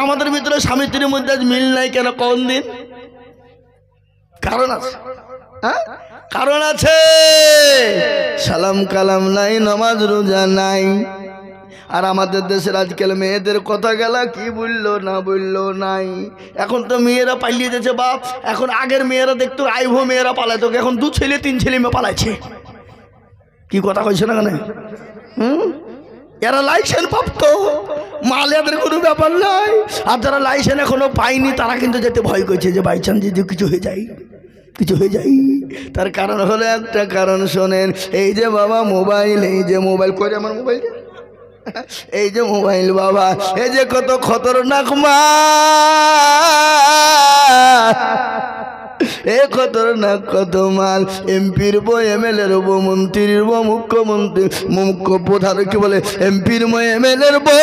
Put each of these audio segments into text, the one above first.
আমাদের ভিতরে স্বামী স্ত্রীর মধ্যে আজ মিল নাই কেন? কোন দিন কারণ আছে, হ্যাঁ কারণ আছে। সালাম কালাম নাই, নামাজ রোজা নাই। আর আমাদের দেশের আজকাল মেয়েদের কথা গেলা কি বললো না বললো নাই। এখন তো মেয়েরা পালিয়ে যাচ্ছে বাপ। এখন আগের মেয়েরা দেখতো আইভো মেয়েরা পালাইতো, এখন 2 ছেলে 3 ছেলে মেয়ে পালাইছে। কি কথা কইছে না কেন? এরা লাইসেন্স প্রাপ্ত মাল, এদের কোনো ব্যাপার নাই। আর যারা লাইসেন্স এখনো পায়নি তারা কিন্তু যেতে ভয় করছে যে বাই চান্স যদি কিছু হয়ে যায়, কিছু হয়ে যায়। তার কারণ হলো একটা কারণ শোনেন, এই যে বাবা মোবাইল, এই যে মোবাইল করে আমার মোবাইল, এই যে মোবাইল বাবা, এই যে কত খতরনাক মা, এ খতরনাক কত মাল। এমপির বউ, এমএলএর বউ, মন্ত্রীর বউ, মুখ্যমন্ত্রী মুখ্য প্রধান কি বলে এমপির বউ, এমএলএর বউ,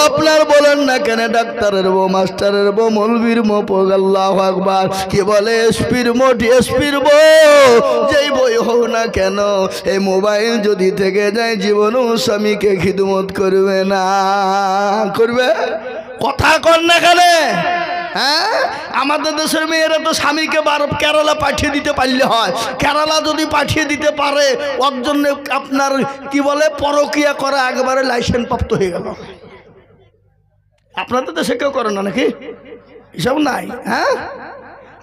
আপনার বলেন না কেন ডাক্তারের বউ, মাস্টারের বউ, মৌলবীর বউ, আল্লাহু আকবার, কি বলে এসপির বউ, ডিএসপির বউ, যেই বই হোক না কেন, এই মোবাইল যদি থেকে যায় জীবনও স্বামীকে খিদমত করবে না। করবে? কথা কর না কেন? হ্যাঁ, আমাদের দেশের মেয়েরা তো স্বামীকে কেরালা পাঠিয়ে দিতে পারলে হয়। কেরালা যদি পাঠিয়ে দিতে পারে ওর জন্য আপনার কি বলে পরকিয়া করা একবারে লাইসেন্স প্রাপ্ত হয়ে গেল। আপনাদের দেশে কেউ করে না নাকি? এসব নাই। হ্যাঁ,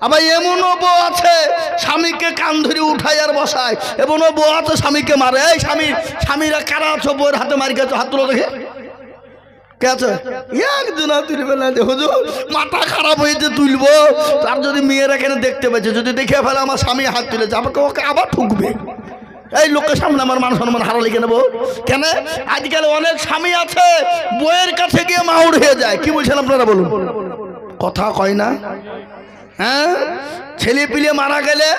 আবার এমনও বউ আছে স্বামীকে কান ধরে উঠায় আর বসায়, এমনও বউ আছে স্বামীকে মারে। এই স্বামীরা কারা আছো বউয়ের হাতে মারি গেছো, হাত তুলো দেখে একদিন তুলবে না। হুজুর মাথা খারাপ হয়েছে তুলবো, তার যদি মেয়েরা এখানে দেখতে পাচ্ছে, যদি দেখে ফেলে আমার স্বামী হাত তুলেছে, আমাকে ওকে আবার ঠুকবে। এই লোকের সামনে আমার মান সম্মান হারা লিখে নেবো কেন? আজকাল অনেক স্বামী আছে বইয়ের কাছে গিয়ে মাউর হয়ে যায়। কি বলছেন আপনারা বলুন? কথা কয় না? হ্যাঁ, ছেলে পিলে মারা গেলে,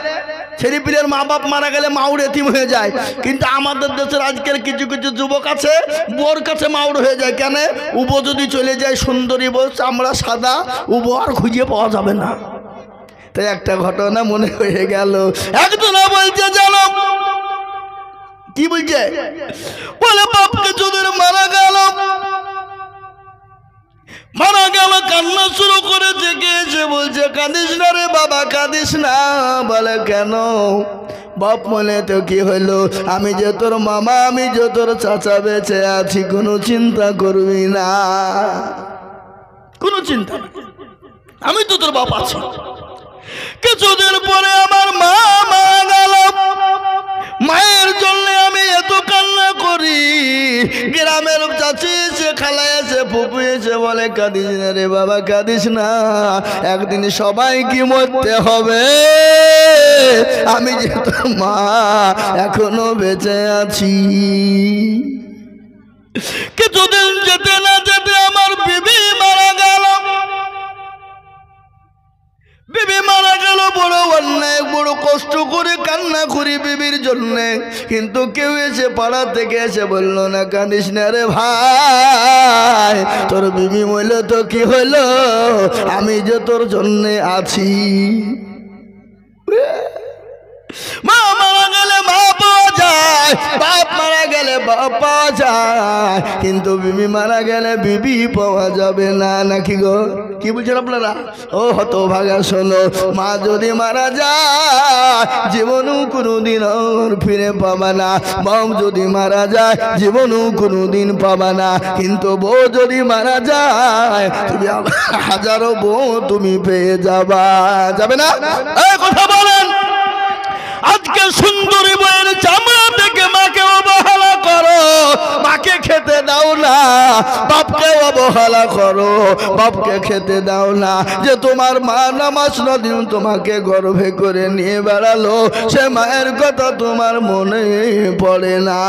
ছেলে পিলের মা বাপ মারা গেলে মাউর এতিম হয়ে যায়। কিন্তু আমাদের দেশের আজকের কিছু কিছু যুবক আছে বোর কাছে মাউর হয়ে যায়। কেন? উবো যদি চলে যায়, সুন্দরী বউ, চামড়া সাদা, উবো আর খুঁজে পাওয়া যাবে না। তাই একটা ঘটনা মনে হয়ে গেল। একজন বলছে জানো কি বলছে, বলে বাপকে যদি মারা গেল, মারা গেল, কান্না শুরু করেছে, গিয়েছে বলছে কাঁদিস না রে বাবা, কাঁদিস না। বলে কেন? বাপ মনে তো কি হইলো, আমি যে তোর মামা, আমি যে তোর চাচা বেঁচে আছি, কোনো চিন্তা করবি না, কোনো চিন্তা না, আমি তো তোর বাপ আছি। কিছুদিন পরে আমার মা মারা গেল, মায়ের জন্য আমি এত কান্না করি। গ্রামের চাচি এসে, খালা এসে, ফুপু এসে বলে কাঁদিস না রে বাবা, কাঁদিস না, একদিন সবাইকে মরতে হবে, আমি যে তোর মা এখনো বেঁচে আছি। কিছুদিন যেতে না যেতে আমার বিবি মারা গেল। বিবি মারা গেল, বড় অন্যায়, বড় কষ্ট করে কান্না করি বিবির জন্যে। কিন্তু কেউ এসে পাড়া থেকে এসে বললো না কাঁদিস না রে ভাই, তোর বিবি মইল তো কি হইলো, আমি যে তোর জন্যে আছি। মা মারা গেলে মা পাওয়া যায়, বাপ মারা গেলে বাপ পাওয়া যায়, কিন্তু বিবি মারা গেলে বিবি পাওয়া যাবে না, নাকি গো? কি বলছেন আপনারা? ও হতভাগা শোনো, মা যদি মারা যায় জীবনও কোনোদিন আর ফিরে পাবা না, বাপ যদি মারা যায় জীবনও কোনোদিন পাবা না, কিন্তু বউ যদি মারা যায় তুমি হাজারো বউ তুমি পেয়ে যাবা। যাবে না? এই কথা বলেন। আজকে সুন্দরী বইয়ের চামড়া থেকে মাকে অবহেলা করো, মাকে খেতে দাও না, বাপকে অবহেলা করো, বাপকে খেতে দাও না। যে তোমার মা নামাজ নদিন তোমাকে গর্ভে করে নিয়ে বেড়ালো, সে মায়ের কথা তোমার মনে পড়ে না।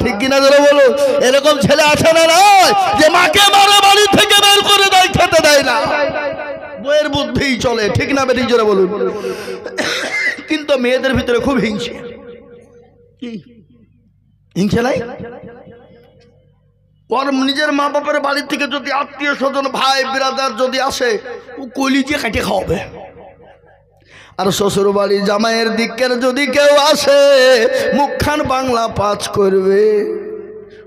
ঠিক কিনা ধরে বলো? এরকম ছেলে আছে না নয় যে মাকে মারা বাড়ি থেকে বের করে দেয়, খেতে দেয় না, বইয়ের বুদ্ধিই চলে। ঠিক না বেঠিক জোরে বলুন? কিন্তু মেয়েদের ভিতরে খুব হিংসে। হিংসে নাই? ওর নিজের মা বাপের বাড়ি থেকে যদি আত্মীয় স্বজন ভাই বিরাদার যদি আসে, ও কলিজে কাটে খাওয়াবে। আর শ্বশুর বাড়ি জামাইয়ের দিকের যদি কেউ আসে, মুখখান বাংলা পাঁচ করবে।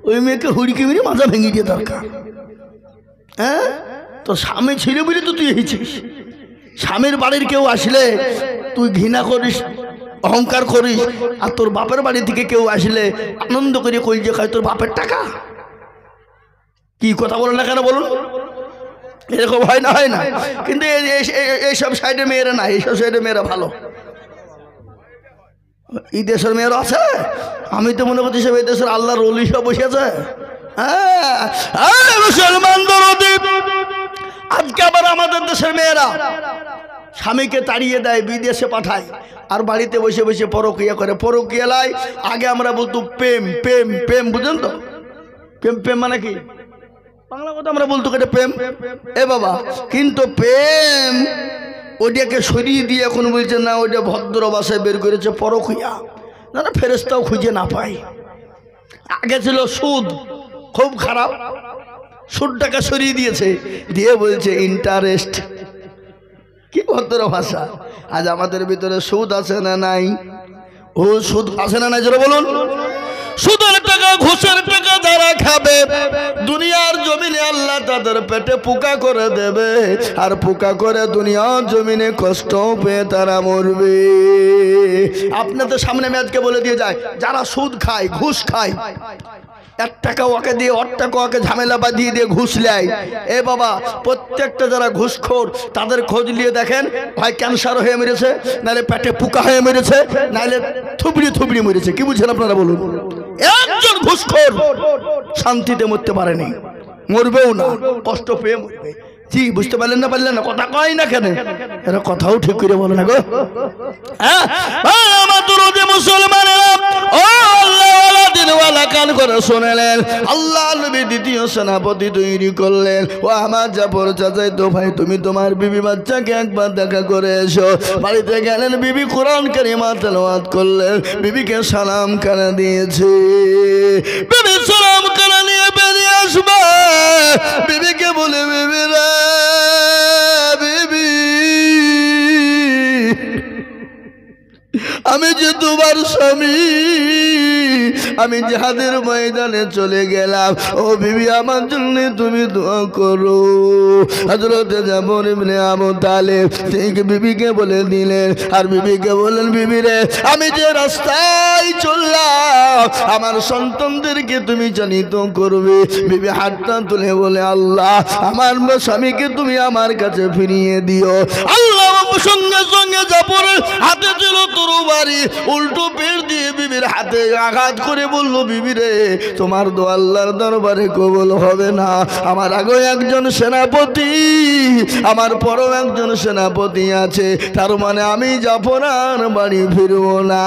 ওই মেয়েকে হুড়কি মেরে মাজা ভেঙে দিয়ে দরকার। হ্যাঁ, তো স্বামী ছিল বলে তো তুই এসেছিস। স্বামীর বাড়ির কেউ আসলে তুই ঘৃণা করিস, অহংকার করিস, আর তোর বাপের বাড়ি থেকে কেউ আসলে আনন্দ করে কই যে খায় তোর বাপের টাকা। কি কথা বলেন না কেন বলুন? এরকম হয় না, হয় না? কিন্তু এইসব সাইডে মেয়েরা না, এইসব সাইডে মেয়েরা ভালো। এই দেশের মেয়েরা আছে, আমি তো মনে করছি সব এই দেশের আল্লাহর ওলি সব বসে আছে। হ্যাঁ মুসলমান দরদি, আজকে আবার আমাদের দেশের মেয়েরা স্বামীকে তাড়িয়ে দেয়, বিদেশে পাঠায়, আর বাড়িতে বসে বসে পরকিয়া করে। পরকিয়ালায় আগে আমরা বলতো প্রেম প্রেম প্রেম, বুঝলেন তো? প্রেম প্রেম মানে কি বাংলা কথা আমরা বলতো এটা প্রেম। এ বাবা, কিন্তু প্রেম ওইটাকে সরিয়ে দিয়ে এখন বলছে না, ওইটা ভদ্র ভাষায় বের করেছে পরকিয়া, না না ফেরেশতাও খুঁজে না পাই। আগে ছিল সুদ, খুব খারাপ, সুদটাকে সরিয়ে দিয়েছে, দিয়ে বলছে ইন্টারেস্ট। কি ভদ্র ভাষা! আজ আমাদের ভিতরে সুদ আছে না নাই? ও সুদ আছে না নাই জোরে বলুন। সুদের টাকা, ঘুষের টাকা যারা খাবে, দুনিয়ার জমিনে আল্লাহ তাদের পেটে পোকা করে দেবে, আর পোকা করে দুনিয়ার জমিনে কষ্ট পেয়ে তারা মরবে। আপনাদের সামনে আমি আজকে বলে দিয়ে যায়, যারা সুদ খায়, ঘুষ খায়, 1 টাকা ওকে দিয়ে 8 টাকা ওকে ঝামেলা বাঁধিয়ে দিয়ে ঘুষ নেয়, এ বাবা প্রত্যেকটা যারা ঘুষখোর তাদের খোঁজ নিয়ে দেখেন, হয় ক্যান্সার হয়ে মেরেছে, নাহলে পেটে পোকা হয়ে মেরেছে, নাহলে থুবড়ি থুবড়ি মেরেছে। কি বুঝছেন আপনারা বলুন? একজন ঘুষখোর শান্তিতে মরতে পারেনি, মরবেও না, কষ্ট পেয়ে মরবে। জি বুঝতে পারলেন না? পারলেন না? কথা কয় না কেন? এরা কথাও ঠিক করে বলে না গো। হ্যাঁ আমার দরদি মুসলমানেরা, ও আল্লাহওয়ালা দিনওয়ালা, কান করে শুনলেন, আল্লাহ নবী দ্বিতীয় সেনাপতি তৈরি করলেন। ও আমার জাফর চাচাই তো ভাই, তুমি তোমার বিবি বাচ্চাকে একবার দেখা করে এসো। বাড়িতে গেলেন, বিবি কোরআন কারিমা তেলাওয়াত করলেন, বিবিকে সালাম কারা দিয়েছে। বিবি সালাম কারা নিয়ে বেরিয়ে আসবে, বিবিকে বলে, বিবি রে বিবি, আমি যে তোমার স্বামী, আমি জিহাদের ময়দানে চলে গেলাম, ও বিবি আমার জন্য তুমি দোয়া করো। হযরত জাফর ইবনে আবু তালেব ঠিক বিবিকে বলে দিলেন, আর বিবিকে বলেন, বিবি রে আমি যে রাস্তায় চললাম, আমার সন্তানদেরকে তুমি জানিত করবে। বিবি হাতটা তুলে বলে, আল্লাহ আমার স্বামীকে তুমি আমার কাছে ফিরিয়ে দিও। আল্লাহ সঙ্গে সঙ্গে জাফরের হাতে ছিল তরবারি, উল্টো পেট দিয়ে বিবির হাতে আঘাত করে বলল, বিবি রে তোমার দোয়া আল্লাহর দরবারে কবুল হবে না। আমার আগে একজন সেনাপতি, আমার পরও একজন সেনাপতি আছে, তার মানে আমি জাফর আর বাড়ি ফিরবো না।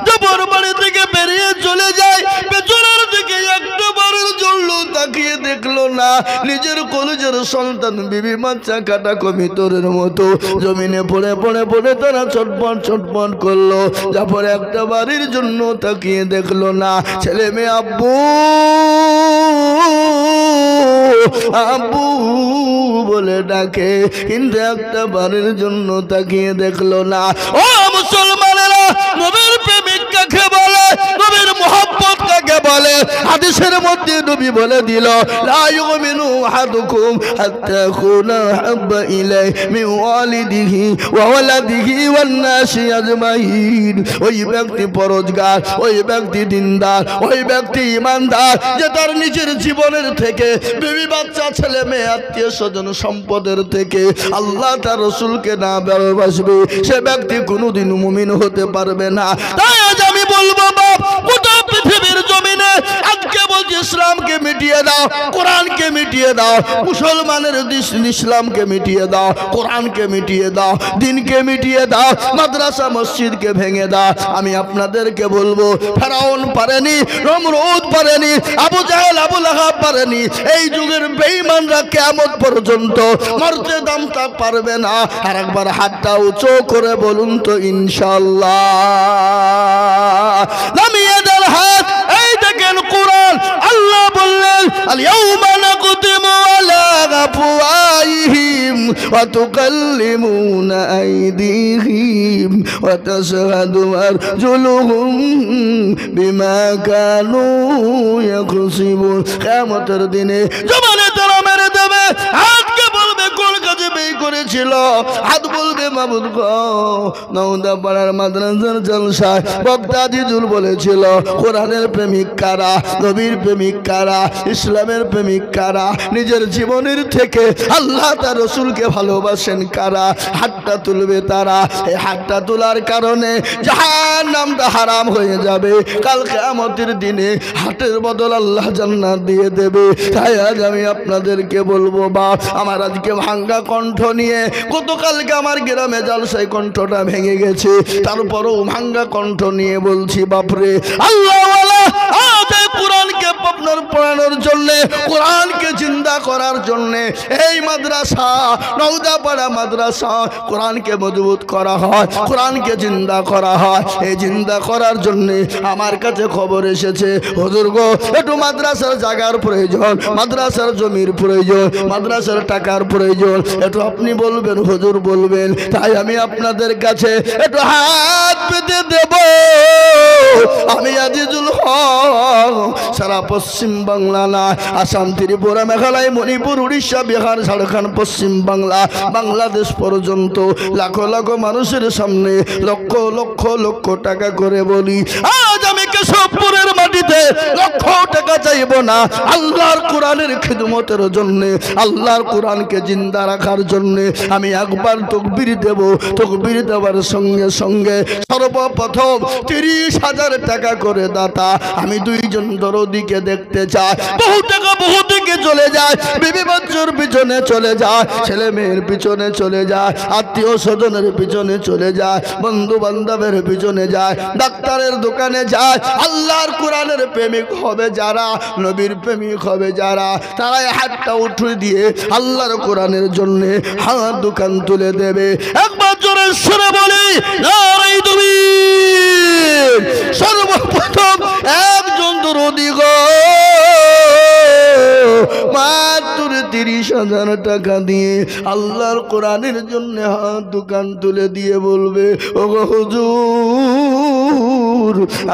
জাফর বাড়ি থেকে বেরিয়ে চলে যায়, পেছনের দিকে একটা বারের জন্য তাকিয়ে দেখলো না, নিজের কলেজের সন্তান বিবি বাচ্চা কাটা কবিতরের মতো জমিনে পড়ে পড়ে পড়ে তারা ছটপট ছটপট করলো। জাফর একটা বাড়ির জন্য তাকিয়ে দেখলো না, ছেলে মেয়ে আব্বু আব্বু বলে ডাকে, কিন্তু একটা বাড়ির জন্য তাকিয়ে দেখলো না। ও মুসলমানেরা, নবীর প্রেমিক কাকে বলে, নবীর মুহাব্বত কাকে বলে? হাদিসের মধ্যে নবী বলে দিল, লা ইউমিনু আহাদুকুম হাত্তা ইয়াকুনা হাব্বা ইলাইহি মিন ওয়ালিদিহি ওয়া ওয়ালাদিহি ওয়ান নাসি আজমাইন। ওই ব্যক্তি পরহেজগার, ওই ব্যক্তি দিনদার, ওই ব্যক্তি ঈমানদার, যে তার নিজের জীবনের থেকে, বিবি বাচ্চা ছেলে মেয়ে আত্মীয় স্বজন সম্পদের থেকে আল্লাহ তার রাসূলকে না ভালোবাসবে, সে ব্যক্তি কোনোদিন মুমিন হতে পারবে না। তাই আজ আমি বলবো, বাপ গোটা পৃথিবীর জমিনে আজকে বলছি, ইসলামকে মিটিয়ে দাও, কোরআনকে মিটিয়ে দাও, মুসলমানের ইসলামকে মিটিয়ে দাও, কোরআনকে মিটিয়ে দাও, দিনকে মিটিয়ে দাও, মাদ্রাসা মসজিদকে ভেঙে দাও। আমি আপনাদেরকে বলবো, ফেরাউন পারেনি, নমরুদ পারেনি, আবু জাহেল আবু লাহাব পারেনি, এই যুগের বেঈমানরা কিয়ামত পর্যন্ত মরতে দামটা পারবে না। আর একবার হাতটা উঁচু করে বলুন তো ইনশাআল্লাহ। নামিয়ে দেন হাত। এই দেখেন কোরআন, আল্লাহ বললেন, আল ইয়াউমা নাকতিমু আলা আফওয়াহিহিম ওয়া তুকাল্লিমুনা আইদিহিম ওয়া তাশহাদু আরজুলুহুম বিমা কানু ইয়াকসিবুন। কিয়ামতের দিনে জবানে তারা মাবুদ গো, নওদাপাড়ার মাদ্রাসার জলসায় বক্তা আজিজুল বলেছিল কোরআনের প্রেমিক কারা, নবীর প্রেমিক কারা, ইসলামের প্রেমিক কারা, নিজের জীবনের থেকে আল্লাহ তার রসুলকে ভালোবাসেন কারা, হাতটা তুলবে তারা। এই হাতটা তোলার কারণে জাহান্নামটা হারাম হয়ে যাবে। কাল কিয়ামতের দিনে হাতের বদল আল্লাহ জান্নাত দিয়ে দেবে। তাই আজ আমি আপনাদেরকে বলবো, বাপ আমার আজকে ভাঙ্গা কণ্ঠ নিয়ে, গতকালকে আমার গ্রামে জালসায় কণ্ঠটা ভেঙে গেছে, তারপরও ভাঙ্গা কণ্ঠ নিয়ে বলছি, বাপরে আল্লাহ কোরআনকে আপনার পড়ানোর জন্য, কোরআনকে জিন্দা করার জন্য এই মাদ্রাসা নওদাপাড়া মাদ্রাসা কোরআনকে মজবুত করা হয়, কোরআনকে জিন্দা করা হয়। এই জিন্দা করার জন্য আমার কাছে খবর এসেছে, হুজুর গো একটু মাদ্রাসার জায়গার প্রয়োজন, মাদ্রাসার জমির প্রয়োজন, মাদ্রাসার টাকার প্রয়োজন, একটু আপনি বলবেন হুজুর বলবেন। তাই আমি আপনাদের কাছে একটু হাত পেতে দেব। আমি আজিজুল হক সারা পশ্চিম বাংলা না, আসাম, ত্রিপুরা, মেঘালয়, মণিপুর, উড়িষ্যা, বিহার, ঝাড়খণ্ড, পশ্চিম বাংলা, বাংলাদেশ পর্যন্ত লাখো লাখো মানুষের সামনে লক্ষ লক্ষ লক্ষ টাকা করে বলি, আজ আমি কেশবপুরের মাটিতে লক্ষ টাকা চাইব না, আল্লাহর কোরআনের খিদমতের জন্য, আল্লাহর কোরআনকে জিন্দা রাখার জন্য আমি একবার তাকবীর দেব। তাকবীর দেওয়ার সঙ্গে সঙ্গে সর্বপ্রথম 30,000 টাকা করে দাতা আমি দুইজন দরদিকে দেখতে চাই। বহু টাকা বহু দিকে চলে যায়, বিবি বাচ্চার পিছনে চলে যায়, ছেলে মেয়ের পিছনে চলে যায়, আত্মীয় স্বজনের পিছনে চলে যায়, বন্ধু বান্ধবের পিছনে যায়, ডাক্তারের দোকানে যায়। আল্লাহর কোরআনের প্রেমিক হবে যারা, নবীর প্রেমিক হবে যারা, তারাই হাতটা উঠিয়ে দিয়ে আল্লাহর কোরআনের জন্য হাত দোকান তুলে দেবে। একবার জোরে সুরে বলি নারায়ে তাকবীর। সর্বপ্রথম একজন দরদি গো মাত্র 30,000 টাকা দিয়ে আল্লাহর কোরআনের জন্য হাত দোকান তুলে দিয়ে বলবে, ওগো হুজুর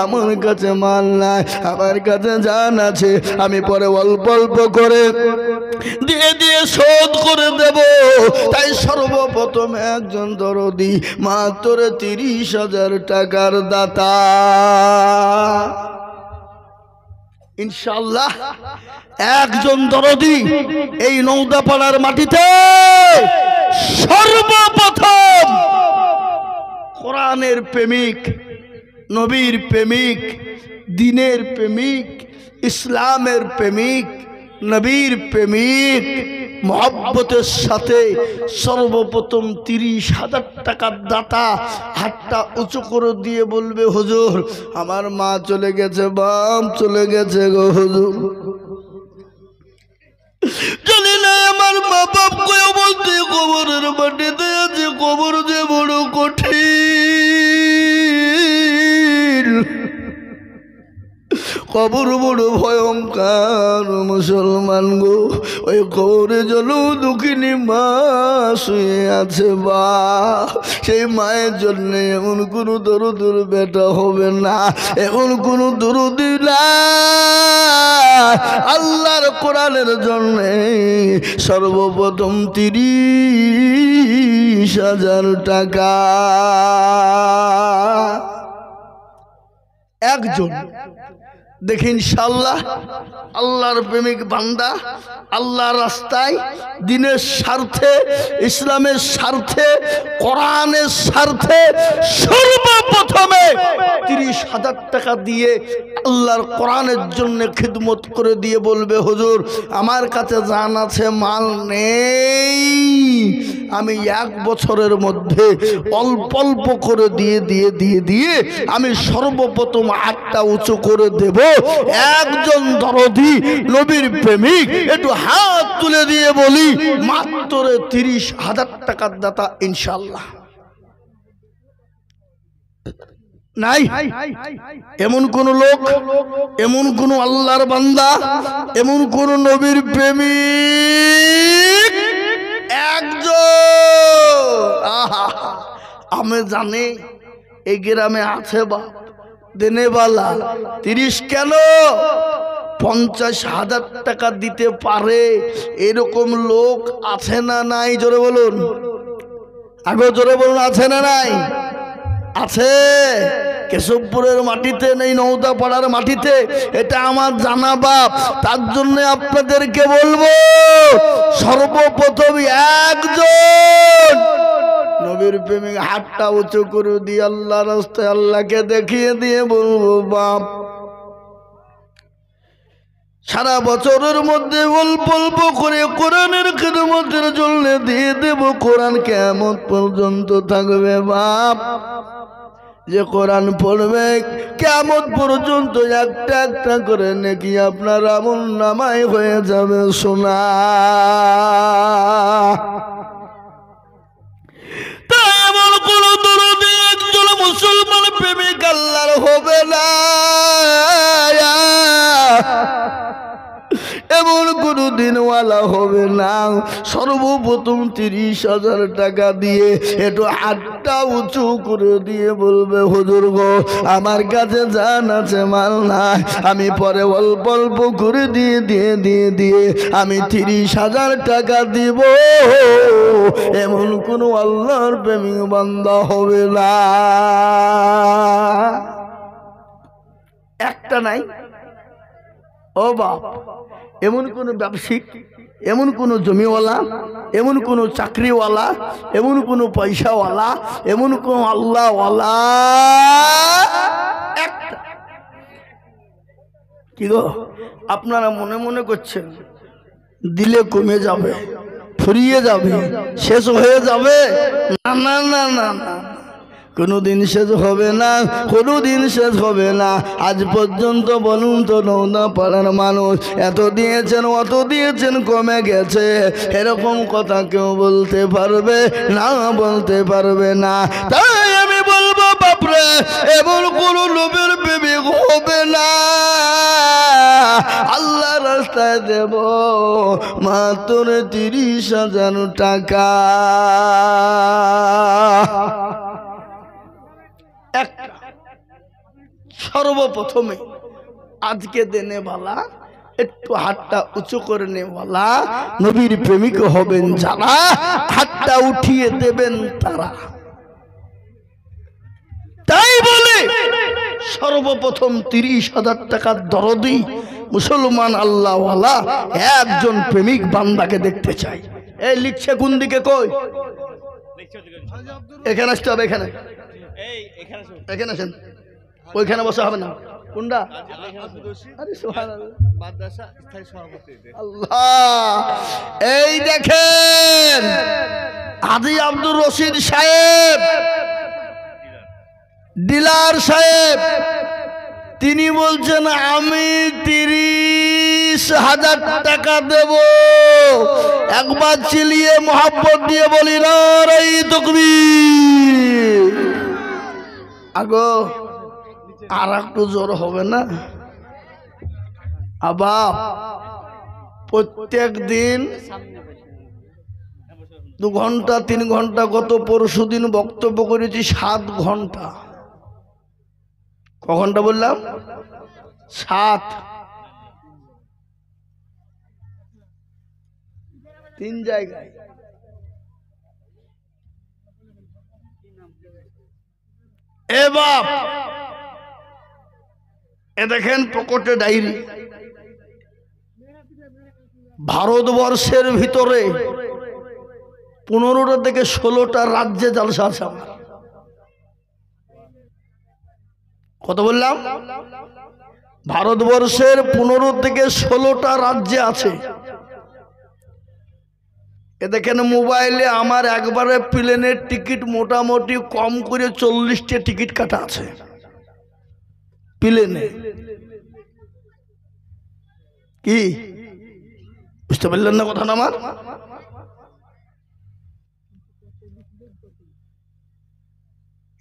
আমার কাছে মাল নাই, আমার কাছে জান আছে, আমি পরে অল্প অল্প করে দিয়ে দিয়ে শোধ করে দেব। তাই সর্বপ্রথম একজন দরদি মাত্র 30,000 টাকার দাতা। ইনশাআল্লাহ একজন দরদি এই নওদাপাড়ার মাটিতে সর্বপ্রথম কোরআনের প্রেমিক, নবীর প্রেমিক, দ্বীনের প্রেমিক, ইসলামের প্রেমিক, নবীর প্রেমিক, মহব্বতের সাথে সর্বপ্রথম 30,000 টাকার দাতা হাতটা উঁচু করে দিয়ে বলবে, হুজুর আমার মা চলে গেছে, বাপ চলে গেছে গো হুজুর, জানি না আমার মা বাপ কই বলতে কবরের মাটিতে আছে, কবর যে বড় কঠিন, কবর বড় ভয়ঙ্কর মুসলমান গো। ওই কবরে জন্য দুঃখিনী মা শুয়ে আছে, বা সেই মায়ের জন্য এমন কোনো দরুদের বেটা হবে না, এমন কোনো দরুদি না। আল্লাহর কোরআনের জন্য সর্বপ্রথম 30,000 টাকা একজন। দেখি ইনশাআল্লাহ আল্লাহর প্রেমিক বান্দা আল্লাহর রাস্তায়, দ্বীনের স্বার্থে, ইসলামের স্বার্থে, কোরআনের স্বার্থে সর্বপ্রথমে 30,000 টাকা দিয়ে আল্লাহর কোরআনের জন্য খিদমত করে দিয়ে বলবে, হুজুর আমার কাছে জান আছে, মাল নেই, আমি 1 বছরের মধ্যে অল্প অল্প করে দিয়ে দিয়ে দিয়ে দিয়ে আমি সর্বপ্রথম হাতটা উঁচু করে দেব। একজন দরদি নবীর প্রেমিক একটু হাত তুলে দিয়ে বলি মাত্র 30,000 টাকার দাতা ইনশাআল্লাহ নাই? এমন কোন লোক, এমন কোন আল্লাহর বান্দা, এমন কোন নবীর প্রেমিক একজন আমি জানি এই গ্রামে আছে বা দেনেবালা 30 কেন 50,000 টাকা দিতে পারে এরকম লোক আছে না নাই? জোরে বলুন। আগে জোরে বলুন, আছে না নাই? আছে। কেশবপুরের মাটিতে নেই, নৌদাপাড়ার মাটিতে। এটা আমার জানা বাপ। তার জন্য আপনাদেরকে বলবো, সর্বপ্রথম একজন নবীর প্রেমিক হাতটা উঁচু করে দিয়ে আল্লাহ রাস্তায় আল্লাহকে দেখিয়ে দিয়ে বলবো, বাপ সারা বছরের মধ্যে অল্প অল্প করে কোরআনের খিদমতের জন্য দিয়ে দেব। কোরআন কিয়ামত পর্যন্ত থাকবে বাপ। যে কোরআন পড়বে কিয়ামত পর্যন্ত একটা একটা করে নেকি আপনার আমল নামায় হয়ে যাবে সোনা। তাই এমন কোন দরদি একজন মুসলমান প্রেমিক আল্লাহর হবে না, এমন কোন দিনওয়ালা হবে না। সর্বপ্রথম 30,000 টাকা দিয়ে একটু হাতটা উঁচু করে দিয়ে বলবে, হুজুর গো আমার কাছে জান আছে মাল নাই, আমি পরে অল্প অল্প করে দিয়ে আমি 30,000 টাকা দিব। এমন কোন আল্লাহর প্রেমিক বান্দা হবে না। একটা নাই। ও বাপ, এমন কোন ব্যবসায়িক, এমন কোন জমিওয়ালা, এমন কোন চাকরিওয়ালা, এমন কোন পয়সাওয়ালা, এমন কোন আল্লাহওয়ালা একটা। কি গো আপনারা মনে মনে করছেন দিলে কমে যাবে, ফুরিয়ে যাবে, শেষ হয়ে যাবে? না না না না না, কোনোদিন শেষ হবে না, কোনোদিন শেষ হবে না। আজ পর্যন্ত বলুন তো নৌদাপাড়ার মানুষ এত দিয়েছেন অত দিয়েছেন কমে গেছে, এরকম কথা কেউ বলতে পারবে না? বলতে পারবে না। তাই আমি বলবো বাপরে, এমন কোনো নবীর প্রেমিক হবে না। আল্লাহ রাস্তায় দেব মাত্র 30,000 টাকা। সর্বপ্রথমে আজকে দেনে বালা, একটু হাতটা উঁচু করে নেওয়ালা নবীর প্রেমিক হবেন যারা, হাতটা উঠিয়ে দেবেন তারা। তাই বলে সর্বপ্রথম 30,000 টাকার দরদি মুসলমান আল্লাহওয়ালা একজন প্রেমিক বান্দাকে দেখতে চাই। এই লিখছে কোন দিকে? কই এখানে আসতে হবে, এখানে এখানে আসেন। ওইখানে বসা হবে না। কোনটা? আল্লাহ, এই দেখেন হাজী আব্দুর রশিদ সাহেব, ডিলার সাহেব, তিনি বলছেন আমি 30,000 টাকা দেব। একবার চিলিয়ে মোহাব্বত দিয়ে বলি নারে তাকবীর। আগো আর একটু জোর হবে না? আবার প্রত্যেক দিন 2 ঘন্টা 3 ঘন্টা, গত পরশু দিন বক্তব্য করেছি 7 ঘন্টা। ক ঘন্টা বললাম? 7। 3 জায়গায়। এ বাপ, এ দেখেন প্রকটে ডায়েরি। ভারতবর্ষের ভিতরে 15টা থেকে 16টা রাজ্যে জলসা আছে আমার। কত বললাম? ভারতবর্ষের 15 থেকে 16টা রাজ্যে আছে। এ দেখেন মোবাইলে আমার একবারে প্লেনের টিকিট মোটামুটি কম করে 40টা টিকিট কাটা আছে প্লেনে। কি বুঝতে পারলেন না কথা আমার?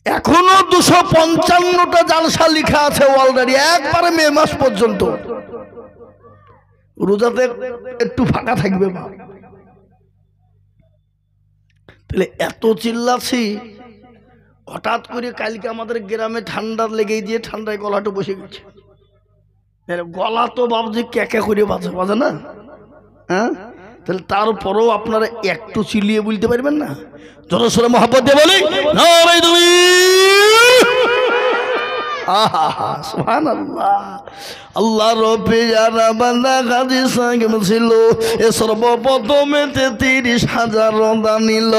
এখনো 255টা জালসা লেখা আছে অলরেডি, একবারে মে মাস পর্যন্ত। রোজাতে একটু ফাঁকা থাকবে মা। তাহলে এত চিল্লাছি, হঠাৎ করে কালকে আমাদের গ্রামে ঠান্ডা লেগে দিয়ে ঠান্ডায় গলাটা বসে গেছে। গলা তো ভাবছি ক্যাকা করে বাজে না? হ্যাঁ, তাহলে তারপরেও আপনারা একটু চিল্লিয়ে বলতে পারবেন না? যত সরে মহব্বত দিয়ে বলি নারে তুমি আহা সুবহানাল্লাহ। আল্লাহ রব্বে যারা বান্দা গাজী সাহেব ছিল এ সর্বপ্রথমে ৩৩,০০০ রোজা নিল।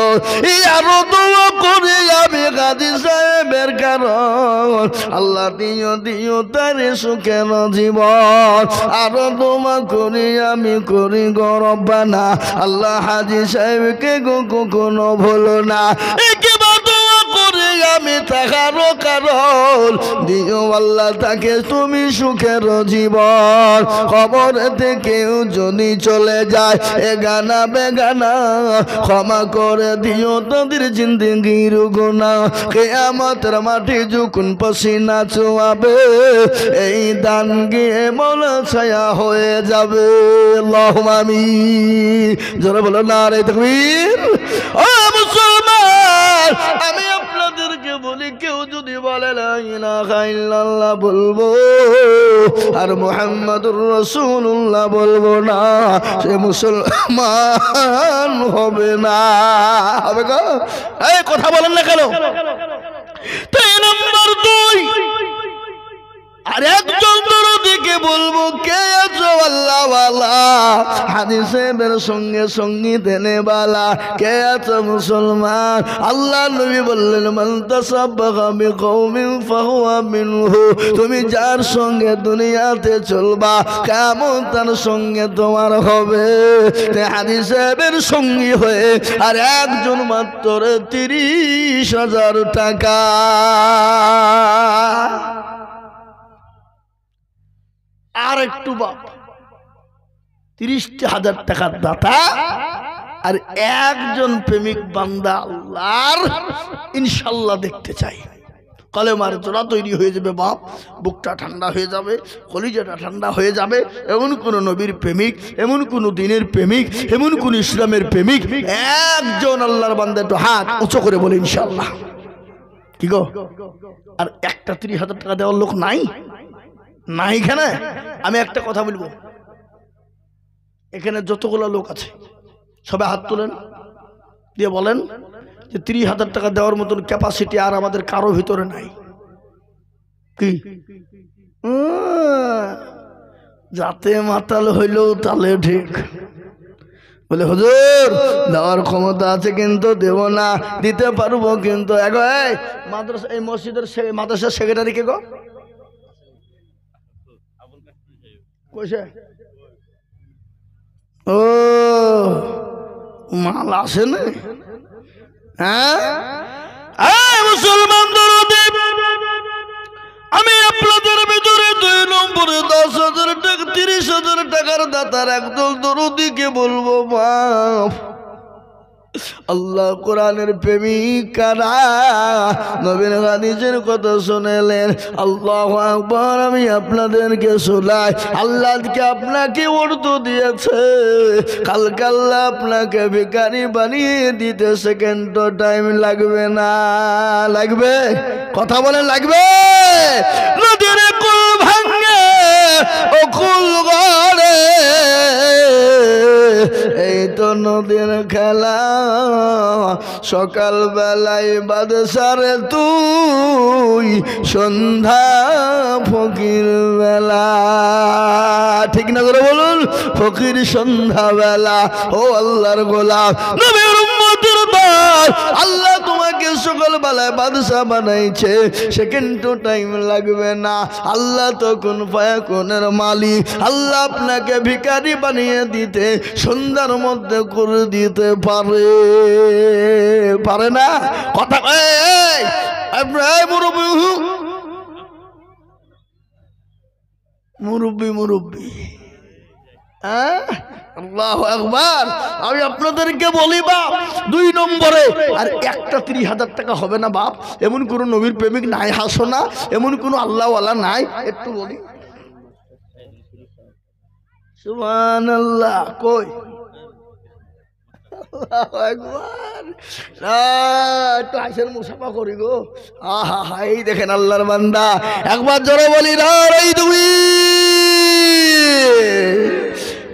আরো দোয়া করে আমি গাজী সাহেবের কারণ আল্লাহ দিও দিও তার সুখের জীবন। আরো দোয়া করি আমি করি গরবানা আল্লাহ হাজী সাহেবকে কখনো ভুলো না। আমি থাকারও কারণ দিও আল্লাহ তাকে তুমি সুখের জীবন। খবরেতে কেউ যদি চলে যায় এ গানা বেগানা ক্ষমা করে দিও তাদের জিন্দেগির গুনাহ। কিয়ামতের মাঠে যখন পসিনা চুয়াবে এই দান গিয়ে মোলা ছায়া হয়ে যাবে। আল্লাহুম্মা আমিন। যারা বলো নারে তাকবীর। ও মুসলমান আমি আপনাদেরকে বলি কেউ যদি বলে লা ইলাহা ইল্লাল্লাহ বলবো আর মুহাম্মাদুর রাসূলুল্লাহ বলবো না সে মুসলমান হবে না। হবে গো এই কথা বলেন না কেন? 3 নম্বর 2 আর একজন দরদিকে বলবো কে আছো আল্লাহ ওয়ালা হাদিসের সঙ্গে সঙ্গী দেনে বালা কে আছো মুসলমান? আল্লাহ নবী বললেন মান তাসাব্বাহা বিকওমিন ফাহুয়া মিনহু। তুমি যার সঙ্গে দুনিয়াতে চলবা কিয়ামত তার সঙ্গে তোমার হবে। তে হাদিসের সঙ্গী হয়ে আর একজন মাত্র ৩০,০০০ টাকা। আর একটু বাপ ৩০,০০০ টাকার দাতা আর একজন প্রেমিক বান্দা আল্লাহর ইনশাআল্লাহ দেখতে চাই। কলেমার জোড়া তৈরি হয়ে যাবে বাপ, বুকটা ঠান্ডা হয়ে যাবে, কলিজাটা ঠান্ডা হয়ে যাবে। এমন কোন নবীর প্রেমিক, এমন কোন দিনের প্রেমিক, এমন কোন ইসলামের প্রেমিক একজন আল্লাহর বান্দা একটু হাত উঁচু করে বলে ইনশাআল্লাহ। কি গো আর একটা ৩০,০০০ টাকা দেওয়ার লোক নাই? না এখানে আমি একটা কথা বলবো, এখানে যতগুলো লোক আছে সবাই হাত তুলেন দিয়ে বলেন যে ৩০,০০০ টাকা দেওয়ার মতন ক্যাপাসিটি আর আমাদের কারো ভিতরে নাই। কি যাতে মাতাল হইলেও তালে ঠিক বলে হুজুর দেওয়ার ক্ষমতা আছে কিন্তু দেব না, দিতে পারবো কিন্তু। মাদ্রাসা এই মসজিদের মাদ্রাসার সেক্রেটারি কে গো? ও মাল আসে না? হ্যাঁ মুসলমান দরদি আমি আপনাদের ভিতরে 2 নম্বরে 10,000 টাকা 30,000 টাকার দাতার একদল দরদিকে বলবো বাপ আল্লাহ কোরআনের প্রেমিক কারা নবীর হাদিসের কথা শুনেলেন। আল্লাহু আকবার। আমি আপনাদেরকে শোনাই আল্লাহকে আপনাকে অর্থ দিয়েছে, কালকে আল্লাহ আপনাকে ভিখারি বানিয়ে দিতে সেকেন্ড টাইম লাগবে না। লাগবে? কথা বলেন লাগবে? নদীর কুল ভাঙে ও কুল গড়ে এই তো নদীর খেলা সকাল বেলায় বাদশারে তুই সন্ধ্যা ফকির বেলা। ঠিক না করে বলুন? ফকির সন্ধ্যা বেলা। ও আল্লাহর গোলাম নবীর উম্মতের দল আল্লাহ তোমাকে সকাল বেলায় বাদশা বানাইছে, সেকেন্ড টাইম লাগবে না। আল্লাহ তো কোন ফায়াকুনের মালিক, আল্লাহ আপনাকে ভিখারি বানিয়ে দিতে সন্ধ্যার মধ্যে করে দিতে পারে। পারে না? কথা মুরব্বী মুরব্বী আল্লাহু আকবার। আমি আপনাদেরকে বলি বাপ 2 নম্বরে আর একটা 30,000 টাকা হবে না বাপ। এমন কোন নবীর প্রেমিক নাই হাসো না, এমন কোন আল্লাহওয়ালা নাই একটু বলি সুবহানাল্লাহ। কই আল্লাহু আকবার। একটু হাসের মুসাফা করি গো। আহা হা এই দেখেন আল্লাহর বান্দা। একবার জোরে বলি নারে তাকবীর।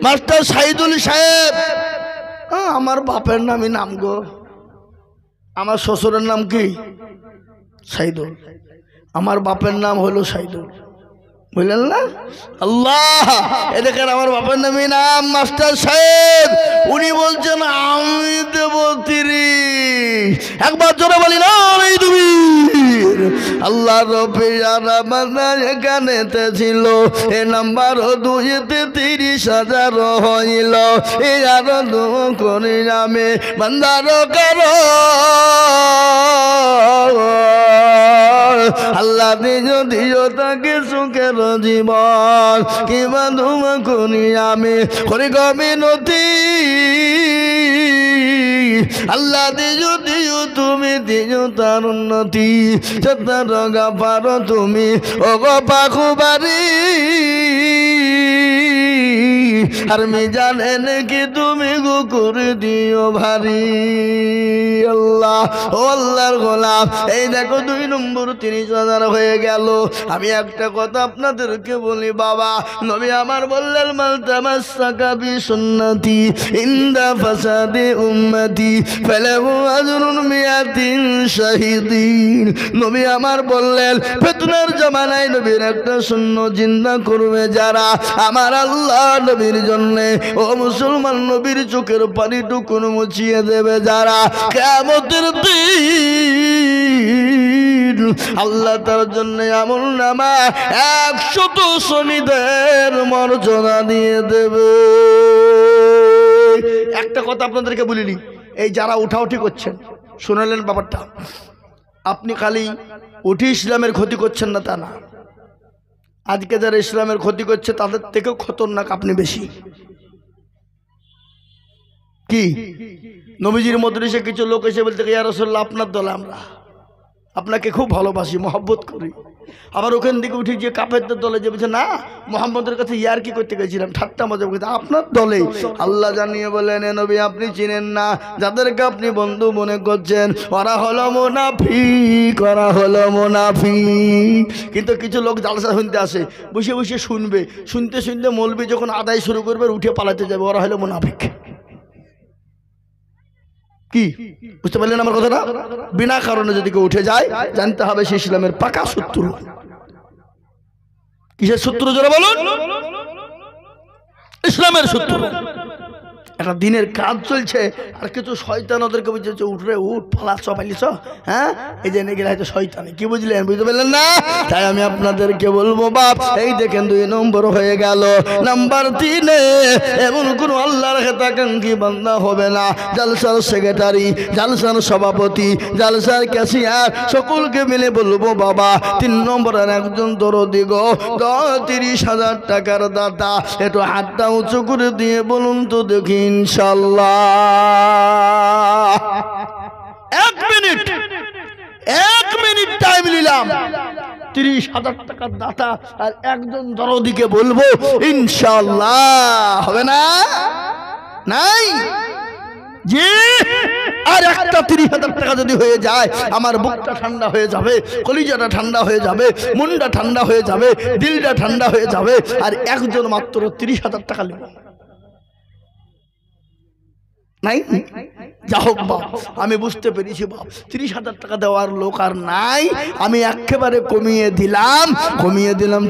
মাস্টার সাইদুল সাহেব আমার বাপের নামই নাম গো, আমার শ্বশুরের নাম কি সাইদুল, আমার বাপের নাম হলো সাইদুল, বুঝলেন না? আল্লাহ, এ দেখেন আমার বাপের নামই নাম মাস্টার সাহেব, উনি বলছেন আমি দেব 30। একবার জোরে বলি না তুমি। আল্লাহ রবে যারা বান্দা এখানেতে ছিল, এ নাম্বার 2-তে 30,000 হইল। এ আরো দোয়া করে আমি বান্দার কারো আল্লাহ দিও দিও তাকে সুখের জীবন, কিবা ধুমা করি আমি করি গমিনতি। আল্লাহ দিও দিও তুমি দিও তার উন্নতি, যতার গাফার তুমি ও গো পাখুবারি। আর মিজানেন কি তুমি গো করে দিও ভারী। আল্লাহ, ও আল্লাহর গোলাম, এই দেখো 2 নম্বর 30,000 হয়ে গেল। আমি একটা কথা আপনাদেরকে বলি বাবা, নবী আমার বললেন মাল তামাসসাকা বিসুন্নতি ইনদা ফাসাদি উম্মতি ফালাহু আজরুন মিয়াতিন শাহিদিন। নবী আমার বললেন ফিতনার জামানায় নবীর একটা সুন্নাত জিন্দা করবে যারা, আমার আল্লাহ নবীর জন্য ও মুসলমান নবীর চোখের পানিটুকু মুছিয়ে দেবে যারা, কিয়ামতের দিন আল্লাহ তার জন্য আমল নামা 100 শহীদের মর্যাদা দিয়ে দেবে। একটা কথা আপনাদেরকে বলিনি, এই যারা উঠাউঠি করছেন শুনালেন ব্যাপারটা, আপনি খালি উঠি ইসলামের ক্ষতি করছেন না তা না, আজকে যারা ইসলামের ক্ষতি করছে তাদের থেকেও খতরনাক আপনি বেশি। কি নবীজির মজলিসে কিছু লোক এসে বলতে ইয়া রাসূলুল্লাহ আপনার দলে আমরা আপনাকে খুব ভালোবাসি, মহব্বত করি। আবার ওখান থেকে উঠে গিয়ে কাফেরদের দলে যে বলছে না মুহাম্মদের কাছে ইয়ার কি করতে গেছিলাম, ঠাট্টা মজা করতে, আপনার দলে। আল্লাহ জানিয়ে বলেন এ নবী আপনি চিনেন না যাদেরকে আপনি বন্ধু মনে করছেন, ওরা হলো মুনাফিক, ওরা হলো মুনাফিক। কিন্তু কিছু লোক জালসা শুনতে আসে, বসে বসে শুনবে, শুনতে শুনতে মৌলবি যখন আদায় শুরু করবে উঠে পালাতে যাবে, ওরা হলো মুনাফিক। কি বুঝতে পারলেন আমার কথাটা? বিনা কারণে যদি কেউ উঠে যায় জানতে হবে সে ইসলামের পাকা শত্রু। কিসের শত্রু জোরে বলুন? ইসলামের শত্রু। একটা দিনের কাজ চলছে আর কিছু শয়তান ওদেরকে বুঝেছে উঠরে উঠ পালাচ্ছ পালিছ, হ্যাঁ এই যে নেগে হয়তো শয়তানি। কি বুঝলেন? বুঝতে পারলেন না? তাই আমি আপনাদেরকে বলবো বাপ, এই দেখেন 2 নম্বর হয়ে গেল। নাম্বার 3, এমন কোন আল্লাহর হেতাকাঙ্ক্ষী বান্দা হবে না, জালসার সেক্রেটারি, জালসার সভাপতি, জালসার ক্যাশিয়ার সকলকে মিলে বলবো বাবা 3 নম্বরের একজন দরদি গো 30,000 টাকার দাতা, একটু হাতটা উঁচু করে দিয়ে বলুন তো দেখি ইনশাআল্লাহ। 1 মিনিট টাইম নিলাম, 30,000 টাকার দাতা আর একজন দরদিকে বলবো ইনশাআল্লাহ। হবে না? নাই জি। আর একটা 30,000 টাকা যদি হয়ে যায় আমার বুকটা ঠান্ডা হয়ে যাবে, কলিজাটা ঠান্ডা হয়ে যাবে, মনটা ঠান্ডা হয়ে যাবে, দিলটা ঠান্ডা হয়ে যাবে। আর একজন মাত্র 30,000 টাকা নেব নাই? যা হোক বাপ, আমি বুঝতে পেরেছি বাপ 30,000 টাকা দেওয়ার লোক আর নাই। আমি একেবারে কমিয়ে দিলাম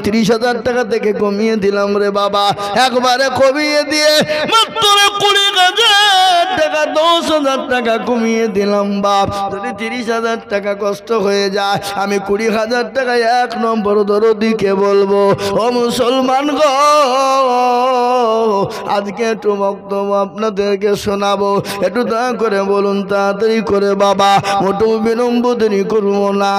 30,000 টাকা থেকে কমিয়ে দিলাম রে বাবা, একবারে কমিয়ে দিয়ে মাত্র 20,000 টাকা, 10,000 টাকা কমিয়ে দিলাম বাপ। যদি 30,000 টাকা কষ্ট হয়ে যায় আমি 20,000 টাকায় 1 নম্বর দরদিকে বলবো ও মুসলমান গো আজকে একটু বক্তব্য আপনাদেরকে শোনাবো, একটু দয়া করে বলুন তাড়াতাড়ি করে বাবা, মোটেও বিলম্ব দেরি করবো না।